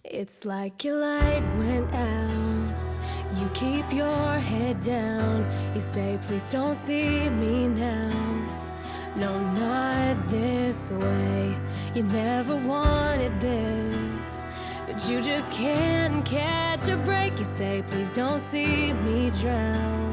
It's like your light went out. You keep your head down. You say, please don't see me now. No, not this way. You never wanted this, but you just can't catch a break. You say, please don't see me drown.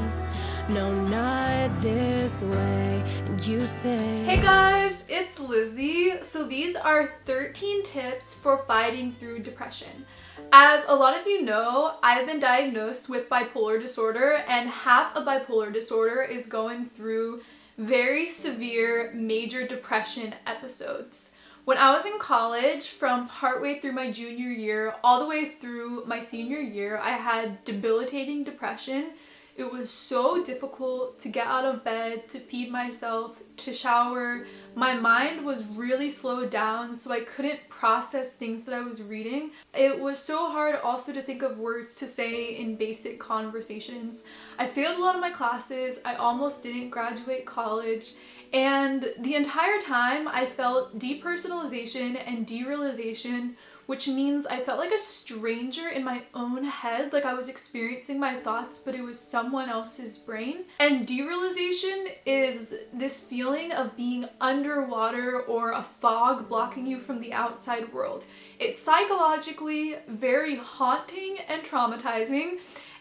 No, not this way. And you say, hey guys, it's Lizzie. So these are 13 tips for fighting through depression. As a lot of you know, I've been diagnosed with bipolar disorder, and half of bipolar disorder is going through very severe major depression episodes. When I was in college, from partway through my junior year all the way through my senior year, I had debilitating depression. It was so difficult to get out of bed, to feed myself, to shower. My mind was really slowed down, so I couldn't process things that I was reading. It was so hard also to think of words to say in basic conversations. I failed a lot of my classes. I almost didn't graduate college. And the entire time I felt depersonalization and derealization, which means I felt like a stranger in my own head, like I was experiencing my thoughts, but it was someone else's brain. And derealization is this feeling of being underwater or a fog blocking you from the outside world. It's psychologically very haunting and traumatizing.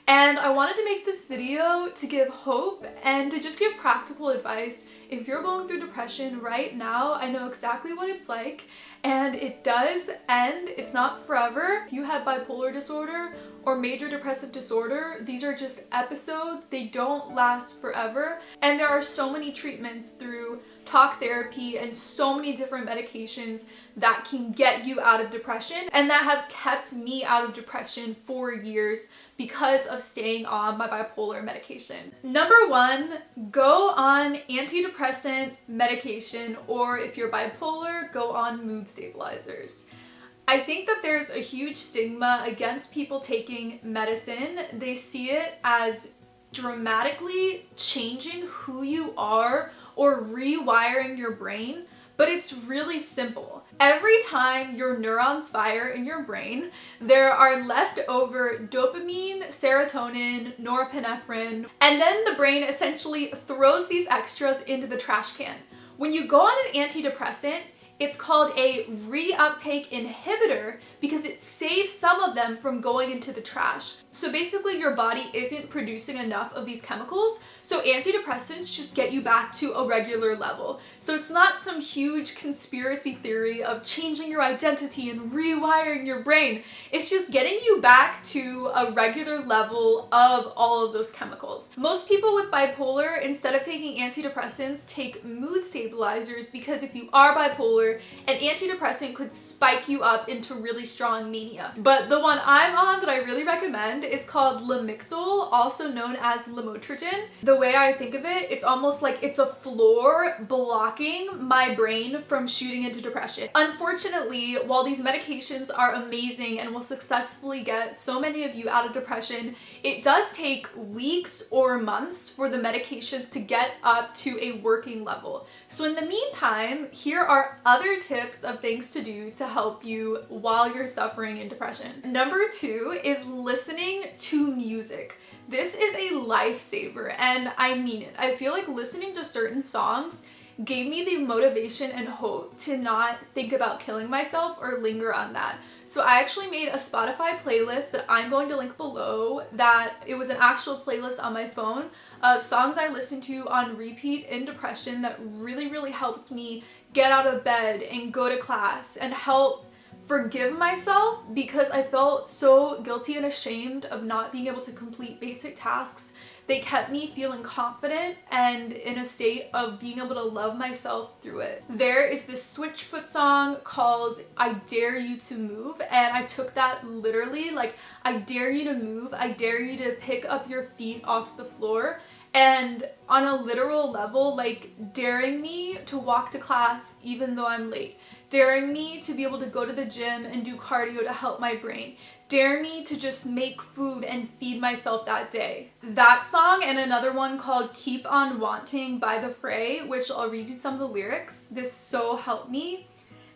And I wanted to make this video to give hope and to just give practical advice. If you're going through depression right now, I know exactly what it's like, and it does end. It's not forever. If you have bipolar disorder or major depressive disorder, these are just episodes. They don't last forever. And there are so many treatments through talk therapy and so many different medications that can get you out of depression and that have kept me out of depression for years because of staying on my bipolar medication. Number one, go on antidepressant medication, or if you're bipolar, go on mood stabilizers. I think that there's a huge stigma against people taking medicine. They see it as dramatically changing who you are or rewiring your brain, but it's really simple. Every time your neurons fire in your brain, there are leftover dopamine, serotonin, norepinephrine, and then the brain essentially throws these extras into the trash can. When you go on an antidepressant, it's called a reuptake inhibitor because it saves some of them from going into the trash. So basically your body isn't producing enough of these chemicals, so antidepressants just get you back to a regular level. So it's not some huge conspiracy theory of changing your identity and rewiring your brain. It's just getting you back to a regular level of all of those chemicals. Most people with bipolar, instead of taking antidepressants, take mood stabilizers because if you are bipolar, an antidepressant could spike you up into really strong mania. But the one I'm on that I really recommend is called Lamictal, also known as lamotrigine. The way I think of it, it's almost like it's a floor blocking my brain from shooting into depression. Unfortunately, while these medications are amazing and will successfully get so many of you out of depression, it does take weeks or months for the medications to get up to a working level. So in the meantime, here are other tips of things to do to help you while you're suffering in depression. Number two is listening to music. This is a lifesaver, and I mean it. I feel like listening to certain songs gave me the motivation and hope to not think about killing myself or linger on that. So I actually made a Spotify playlist that I'm going to link below, that it was an actual playlist on my phone of songs I listened to on repeat in depression that really helped me get out of bed and go to class and help forgive myself because I felt so guilty and ashamed of not being able to complete basic tasks. They kept me feeling confident and in a state of being able to love myself through it. There is this Switchfoot song called I Dare You to Move, and I took that literally, like, I dare you to move, I dare you to pick up your feet off the floor. And on a literal level, like daring me to walk to class even though I'm late, daring me to be able to go to the gym and do cardio to help my brain, dare me to just make food and feed myself that day. That song and another one called Keep On Wanting by The Fray, which I'll read you some of the lyrics. This so helped me.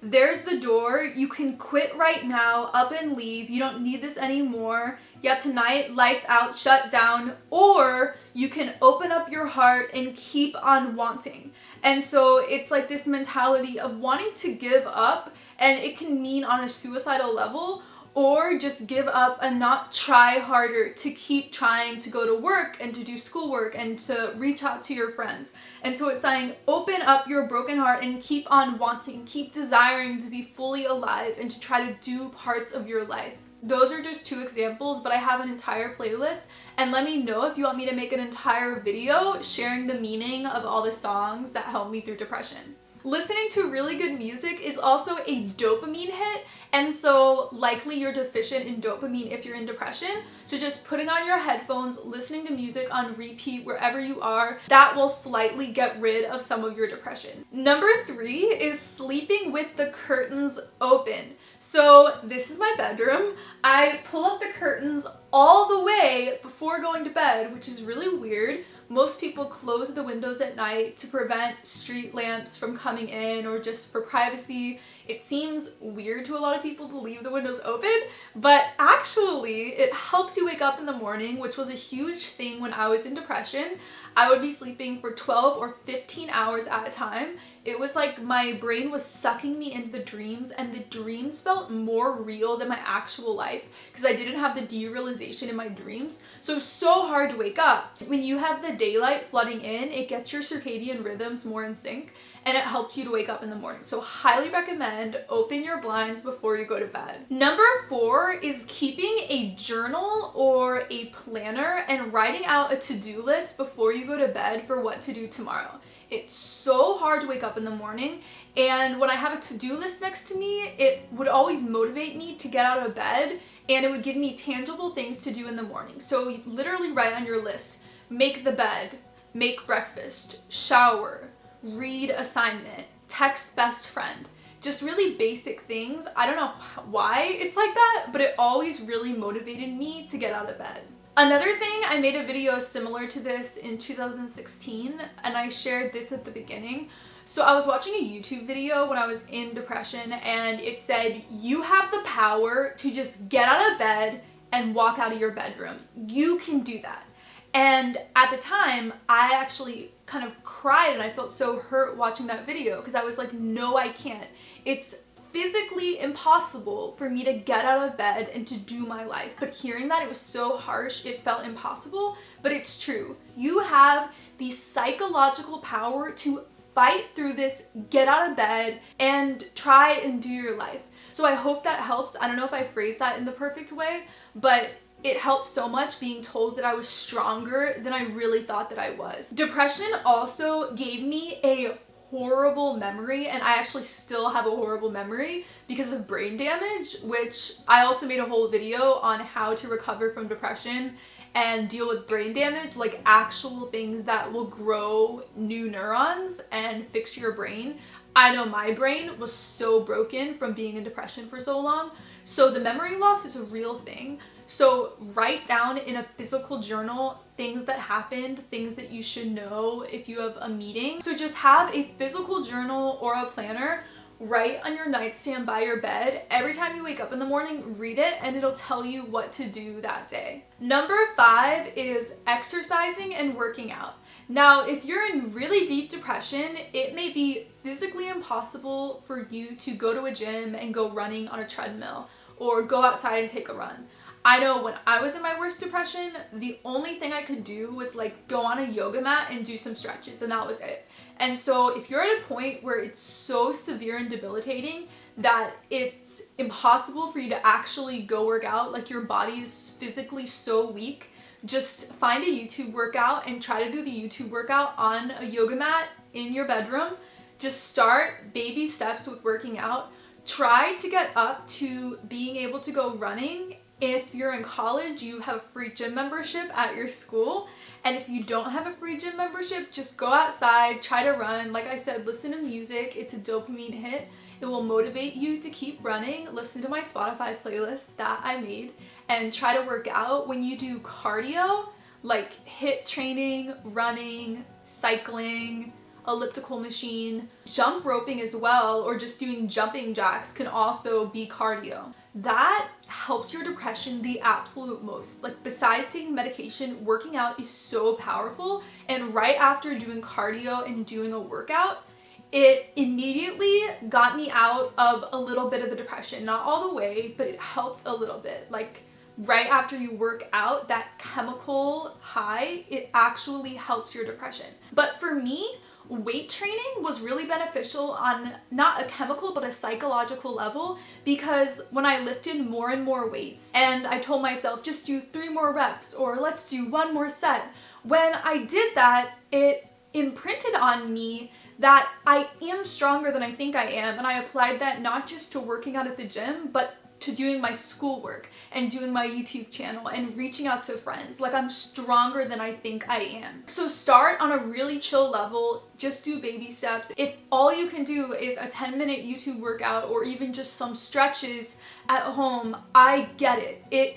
there's the door. You can quit right now, up and leave. You don't need this anymore. Yeah, tonight, lights out, shut down. Or you can open up your heart and keep on wanting. And so it's like this mentality of wanting to give up, and it can mean on a suicidal level, or just give up and not try harder to keep trying to go to work and to do schoolwork and to reach out to your friends. And so it's saying, open up your broken heart and keep on wanting, keep desiring to be fully alive and to try to do parts of your life. Those are just 2 examples, but I have an entire playlist, and let me know if you want me to make an entire video sharing the meaning of all the songs that helped me through depression. Listening to really good music is also a dopamine hit, and so likely you're deficient in dopamine if you're in depression. So just putting on your headphones, listening to music on repeat wherever you are, that will slightly get rid of some of your depression. Number 3 is sleeping with the curtains open. So this is my bedroom. I pull up the curtains all the way before going to bed, which is really weird. Most people close the windows at night to prevent street lamps from coming in or just for privacy. It seems weird to a lot of people to leave the windows open, but actually it helps you wake up in the morning, which was a huge thing when I was in depression. I would be sleeping for 12 or 15 hours at a time. It was like my brain was sucking me into the dreams, and the dreams felt more real than my actual life because I didn't have the derealization in my dreams. So it was so hard to wake up. When you have the daylight flooding in, it gets your circadian rhythms more in sync, and it helps you to wake up in the morning. So highly recommend open your blinds before you go to bed. Number 4 is keeping a journal or a planner and writing out a to-do list before you go to bed for what to do tomorrow. It's so hard to wake up in the morning, and when I have a to-do list next to me, it would always motivate me to get out of bed, and it would give me tangible things to do in the morning. So literally write on your list, make the bed, make breakfast, shower, read assignment, text best friend. Just really basic things. I don't know why it's like that, but it always really motivated me to get out of bed. Another thing, I made a video similar to this in 2016, and I shared this at the beginning. So I was watching a YouTube video when I was in depression, and it said, you have the power to just get out of bed and walk out of your bedroom. You can do that. And at the time, I actually kind of cried, and I felt so hurt watching that video because I was like, no, I can't. It's physically impossible for me to get out of bed and to do my life. But hearing that, it was so harsh, it felt impossible, but it's true. You have the psychological power to fight through this, get out of bed, and try and do your life. So I hope that helps. I don't know if I phrased that in the perfect way, but it helped so much being told that I was stronger than I really thought that I was. Depression also gave me a horrible memory, and I actually still have a horrible memory because of brain damage, which I also made a whole video on how to recover from depression and deal with brain damage, like actual things that will grow new neurons and fix your brain. I know my brain was so broken from being in depression for so long, so the memory loss is a real thing. So write down in a physical journal things that happened, things that you should know if you have a meeting. So just have a physical journal or a planner right on your nightstand by your bed. Every time you wake up in the morning, read it, and it'll tell you what to do that day. Number 5 is exercising and working out. Now, if you're in really deep depression, it may be physically impossible for you to go to a gym and go running on a treadmill or go outside and take a run. I know when I was in my worst depression, the only thing I could do was like go on a yoga mat and do some stretches, and that was it. And so if you're at a point where it's so severe and debilitating that it's impossible for you to actually go work out, like your body is physically so weak, just find a YouTube workout and try to do the YouTube workout on a yoga mat in your bedroom. Just start baby steps with working out. Try to get up to being able to go running. If you're in college, you have a free gym membership at your school. And if you don't have a free gym membership, just go outside, try to run. Like I said, listen to music. It's a dopamine hit. It will motivate you to keep running. Listen to my Spotify playlist that I made and try to work out. When you do cardio, like HIIT training, running, cycling, elliptical machine. Jump roping as well, or just doing jumping jacks can also be cardio. That helps your depression the absolute most. Like, besides taking medication, working out is so powerful. And right after doing cardio and doing a workout, it immediately got me out of a little bit of the depression. Not all the way, but it helped a little bit. Like, right after you work out, that chemical high, it actually helps your depression. But for me, weight training was really beneficial on not a chemical but a psychological level, because when I lifted more and more weights and I told myself just do 3 more reps or let's do 1 more set, when I did that, it imprinted on me that I am stronger than I think I am, and I applied that not just to working out at the gym but to doing my schoolwork and doing my YouTube channel and reaching out to friends. Like, I'm stronger than I think I am. So start on a really chill level, just do baby steps. If all you can do is a 10-minute YouTube workout or even just some stretches at home, I get it. It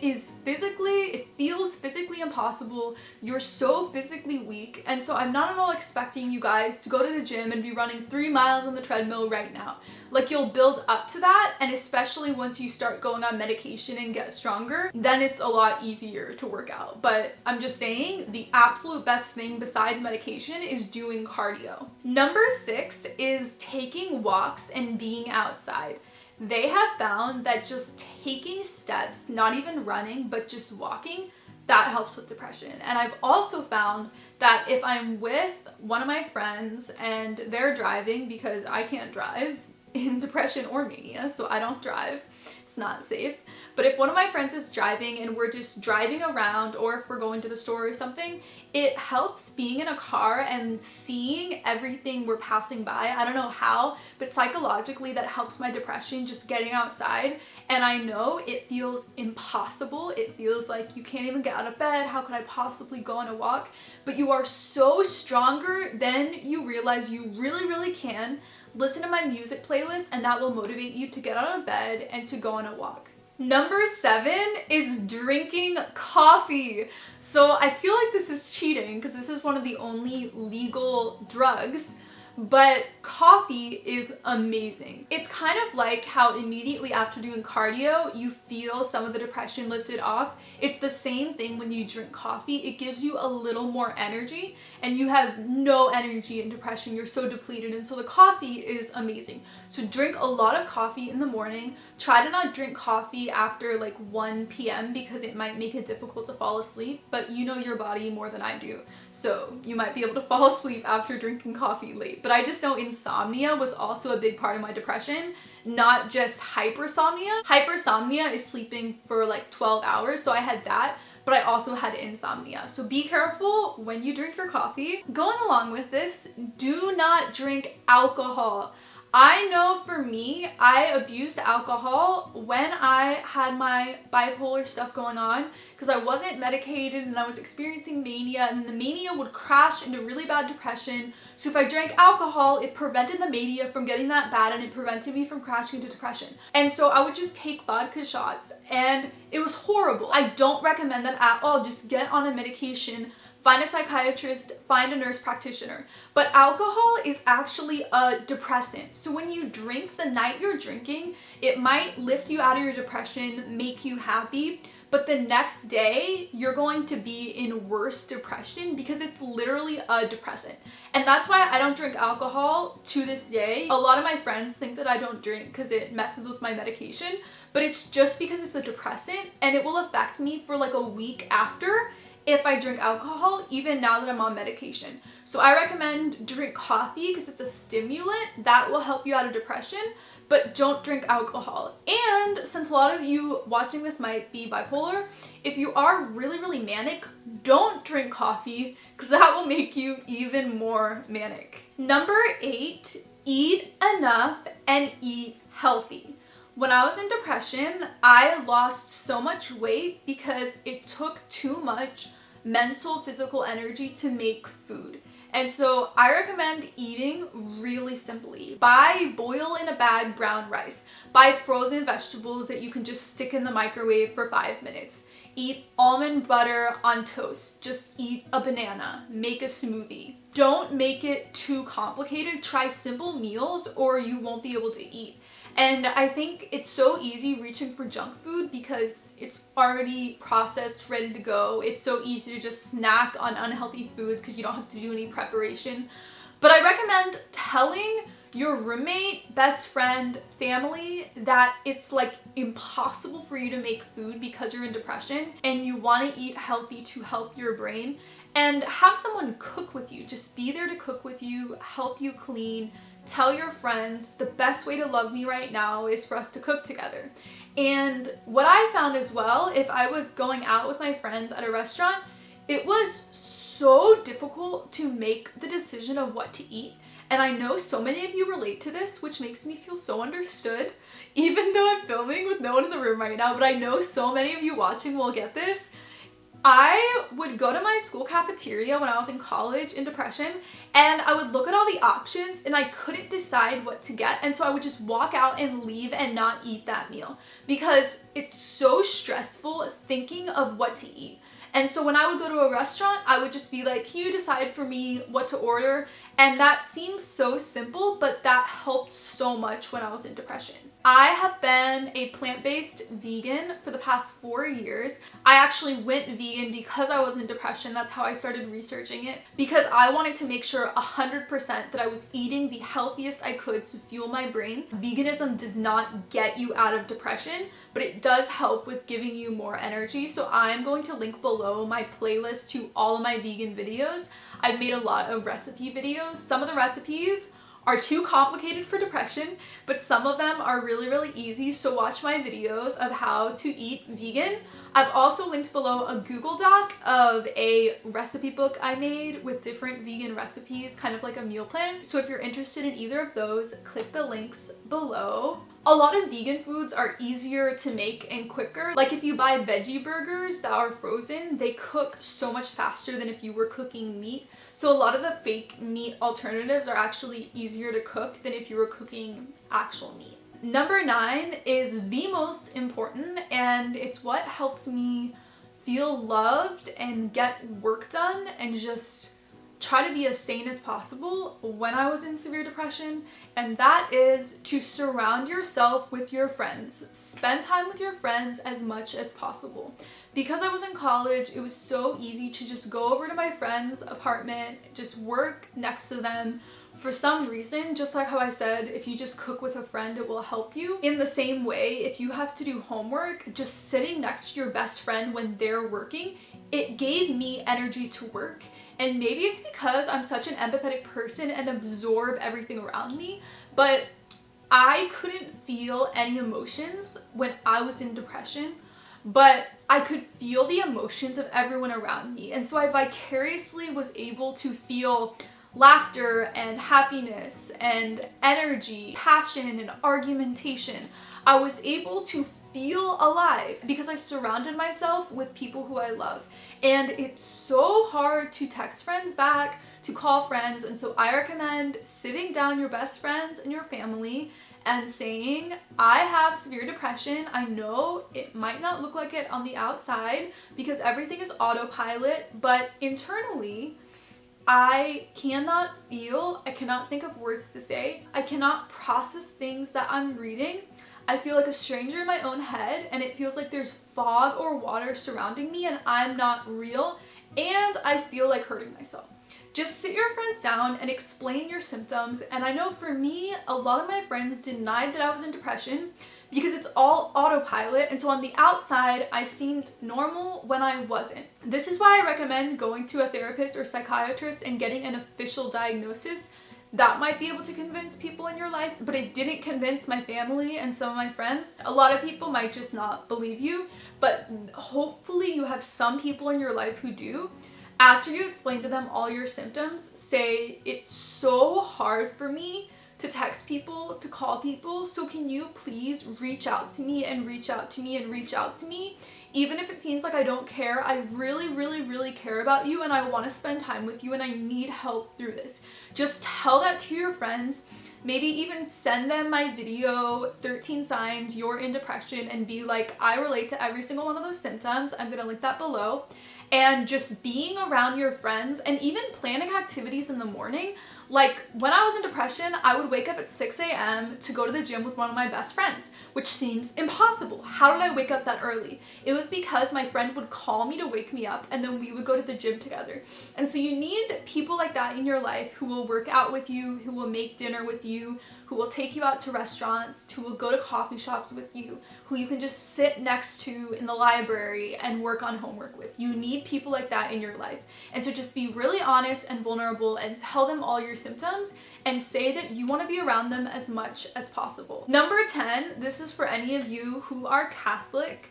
feels physically impossible. You're so physically weak. And so I'm not at all expecting you guys to go to the gym and be running 3 miles on the treadmill right now. Like, you'll build up to that, and especially once you start going on medication and get stronger, then it's a lot easier to work out. But I'm just saying, the absolute best thing besides medication is doing cardio. Number 6 is taking walks and being outside. They have found that just taking steps, not even running, but just walking, that helps with depression. And I've also found that if I'm with one of my friends and they're driving, because I can't drive in depression or mania, so I don't drive, it's not safe. But if one of my friends is driving and we're just driving around, or if we're going to the store or something, it helps being in a car and seeing everything we're passing by. I don't know how, but psychologically that helps my depression, just getting outside. And I know it feels impossible. It feels like you can't even get out of bed. How could I possibly go on a walk? But you are so stronger than you realize you really, really can. Listen to my music playlist and that will motivate you to get out of bed and to go on a walk. Number 7 is drinking coffee. So I feel like this is cheating because this is one of the only legal drugs, but coffee is amazing. It's kind of like how immediately after doing cardio, you feel some of the depression lifted off. It's the same thing when you drink coffee. It gives you a little more energy, and you have no energy in depression. You're so depleted, and so the coffee is amazing. So drink a lot of coffee in the morning. Try to not drink coffee after like 1 p.m. because it might make it difficult to fall asleep, but you know your body more than I do. So you might be able to fall asleep after drinking coffee late. But I just know insomnia was also a big part of my depression, not just hypersomnia. Hypersomnia is sleeping for like 12 hours, so I had that, but I also had insomnia. So be careful when you drink your coffee. Going along with this, do not drink alcohol. I know for me, I abused alcohol when I had my bipolar stuff going on because I wasn't medicated and I was experiencing mania, and the mania would crash into really bad depression. So if I drank alcohol, it prevented the mania from getting that bad and it prevented me from crashing into depression. And so I would just take vodka shots and it was horrible. I don't recommend that at all. Just get on a medication. Find a psychiatrist, find a nurse practitioner. But alcohol is actually a depressant. So when you drink the night you're drinking, it might lift you out of your depression, make you happy, but the next day you're going to be in worse depression because it's literally a depressant. And that's why I don't drink alcohol to this day. A lot of my friends think that I don't drink because it messes with my medication, but it's just because it's a depressant and it will affect me for like a week after if I drink alcohol, even now that I'm on medication. So I recommend drink coffee because it's a stimulant that will help you out of depression, but don't drink alcohol. And since a lot of you watching this might be bipolar, if you are really, really manic, don't drink coffee because that will make you even more manic. Number 8, eat enough and eat healthy. When I was in depression, I lost so much weight because it took too much mental, physical energy to make food. And so I recommend eating really simply. Buy boil in a bag brown rice. Buy frozen vegetables that you can just stick in the microwave for 5 minutes. Eat almond butter on toast. Just eat a banana. Make a smoothie. Don't make it too complicated. Try simple meals or you won't be able to eat. And I think it's so easy reaching for junk food because it's already processed, ready to go. It's so easy to just snack on unhealthy foods because you don't have to do any preparation. But I recommend telling your roommate, best friend, family that it's like impossible for you to make food because you're in depression and you want to eat healthy to help your brain, and have someone cook with you. Just be there to cook with you, help you clean. Tell your friends the best way to love me right now is for us to cook together. And what I found as well, if I was going out with my friends at a restaurant, it was so difficult to make the decision of what to eat. And I know so many of you relate to this, which makes me feel so understood, even though I'm filming with no one in the room right now, but I know so many of you watching will get this. I would go to my school cafeteria when I was in college in depression, and I would look at all the options and I couldn't decide what to get, and so I would just walk out and leave and not eat that meal because it's so stressful thinking of what to eat. And so when I would go to a restaurant, I would just be like, can you decide for me what to order? And that seems so simple, but that helped so much when I was in depression. I have been a plant-based vegan for the past 4 years. I actually went vegan because I was in depression. That's how I started researching it, because I wanted to make sure 100% that I was eating the healthiest I could to fuel my brain. Veganism does not get you out of depression, but it does help with giving you more energy. So I'm going to link below my playlist to all of my vegan videos. I've made a lot of recipe videos. Some of the recipes are too complicated for depression, but some of them are really, really easy. So watch my videos of how to eat vegan. I've also linked below a Google Doc of a recipe book I made with different vegan recipes, kind of like a meal plan. So if you're interested in either of those, click the links below. A lot of vegan foods are easier to make and quicker. Like if you buy veggie burgers that are frozen, they cook so much faster than if you were cooking meat. So a lot of the fake meat alternatives are actually easier to cook than if you were cooking actual meat. Number 9 is the most important, and it's what helped me feel loved and get work done and just try to be as sane as possible when I was in severe depression, and that is to surround yourself with your friends. Spend time with your friends as much as possible. Because I was in college, it was so easy to just go over to my friend's apartment, just work next to them. For some reason, just like how I said, if you just cook with a friend, it will help you. In the same way, if you have to do homework, just sitting next to your best friend when they're working, it gave me energy to work. And maybe it's because I'm such an empathetic person and absorb everything around me, but I couldn't feel any emotions when I was in depression, but I could feel the emotions of everyone around me. And so I vicariously was able to feel laughter and happiness and energy, passion and argumentation. I was able to feel alive because I surrounded myself with people who I love. And it's so hard to text friends back, to call friends, and so I recommend sitting down your best friends and your family and saying, I have severe depression. I know it might not look like it on the outside because everything is autopilot, but internally, I cannot feel, I cannot think of words to say, I cannot process things that I'm reading. I feel like a stranger in my own head, and it feels like there's fog or water surrounding me and I'm not real, and I feel like hurting myself. Just sit your friends down and explain your symptoms. And I know for me, a lot of my friends denied that I was in depression because it's all autopilot, and so on the outside, I seemed normal when I wasn't. This is why I recommend going to a therapist or psychiatrist and getting an official diagnosis. That might be able to convince people in your life, but it didn't convince my family and some of my friends. A lot of people might just not believe you, but hopefully you have some people in your life who do. After you explain to them all your symptoms, say, it's so hard for me to text people, to call people, so can you please reach out to me and reach out to me and reach out to me? Even if it seems like I don't care, I really, really, really care about you and I want to spend time with you and I need help through this. Just tell that to your friends. Maybe even send them my video, 13 signs you're in depression, and be like, I relate to every single one of those symptoms. I'm gonna link that below. And just being around your friends and even planning activities in the morning. Like when I was in depression, I would wake up at 6 a.m. to go to the gym with one of my best friends, which seems impossible. How did I wake up that early? It was because my friend would call me to wake me up and then we would go to the gym together. And so you need people like that in your life who will work out with you, who will make dinner with you, who will take you out to restaurants, who will go to coffee shops with you, who you can just sit next to in the library and work on homework with. You need people like that in your life. And so just be really honest and vulnerable and tell them all your symptoms and say that you want to be around them as much as possible. Number 10, this is for any of you who are Catholic.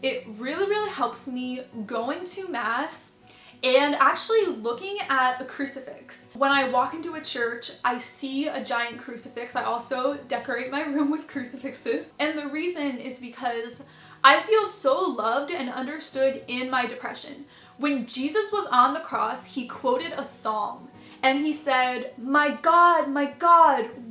It really, really helps me going to Mass and actually looking at a crucifix. When I walk into a church, I see a giant crucifix. I also decorate my room with crucifixes. And the reason is because I feel so loved and understood in my depression. When Jesus was on the cross, he quoted a psalm and he said, my God,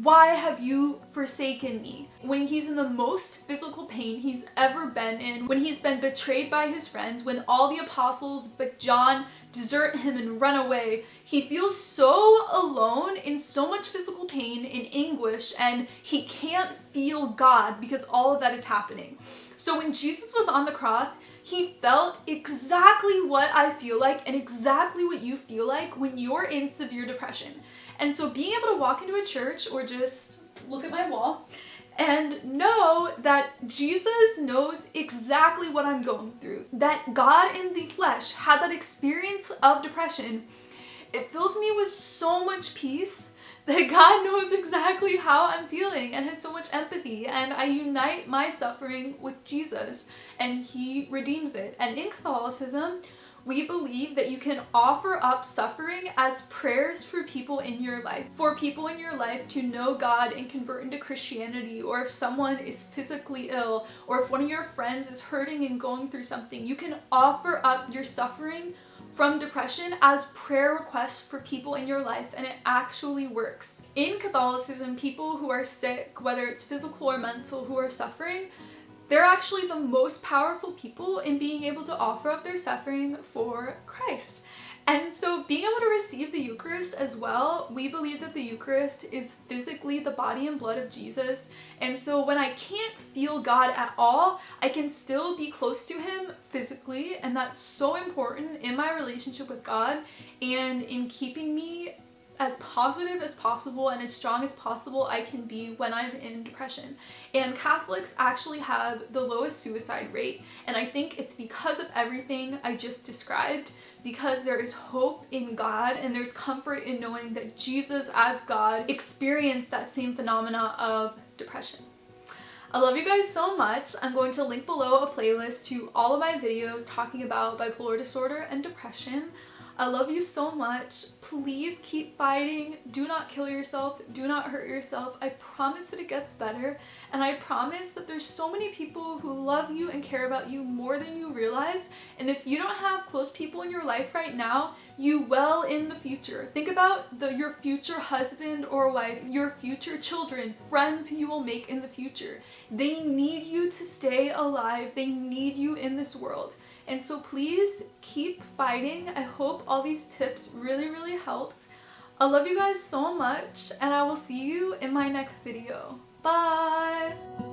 why have you forsaken me?" When he's in the most physical pain he's ever been in, when he's been betrayed by his friends, when all the apostles but John desert him and run away, he feels so alone, in so much physical pain, in anguish, and he can't feel God because all of that is happening. So when Jesus was on the cross, he felt exactly what I feel like and exactly what you feel like when you're in severe depression. And so being able to walk into a church or just look at my wall and know that Jesus knows exactly what I'm going through, that God in the flesh had that experience of depression, it fills me with so much peace that God knows exactly how I'm feeling and has so much empathy, and I unite my suffering with Jesus and he redeems it. And in Catholicism, we believe that you can offer up suffering as prayers for people in your life. For people in your life to know God and convert into Christianity, or if someone is physically ill, or if one of your friends is hurting and going through something, you can offer up your suffering from depression as prayer requests for people in your life, and it actually works. In Catholicism, people who are sick, whether it's physical or mental, who are suffering, they're actually the most powerful people in being able to offer up their suffering for Christ. And so being able to receive the Eucharist as well, we believe that the Eucharist is physically the body and blood of Jesus. And so when I can't feel God at all, I can still be close to him physically, and that's so important in my relationship with God and in keeping me as positive as possible and as strong as possible I can be when I'm in depression. And Catholics actually have the lowest suicide rate, and I think it's because of everything I just described, because there is hope in God and there's comfort in knowing that Jesus as God experienced that same phenomena of depression. I love you guys so much. I'm going to link below a playlist to all of my videos talking about bipolar disorder and depression. I love you so much. Please keep fighting. Do not kill yourself. Do not hurt yourself. I promise that it gets better. And I promise that there's so many people who love you and care about you more than you realize. And if you don't have close people in your life right now, you will in the future. Think about your future husband or wife, your future children, friends who you will make in the future. They need you to stay alive. They need you in this world. And so please keep fighting. I hope all these tips really, really helped. I love you guys so much, and I will see you in my next video. Bye!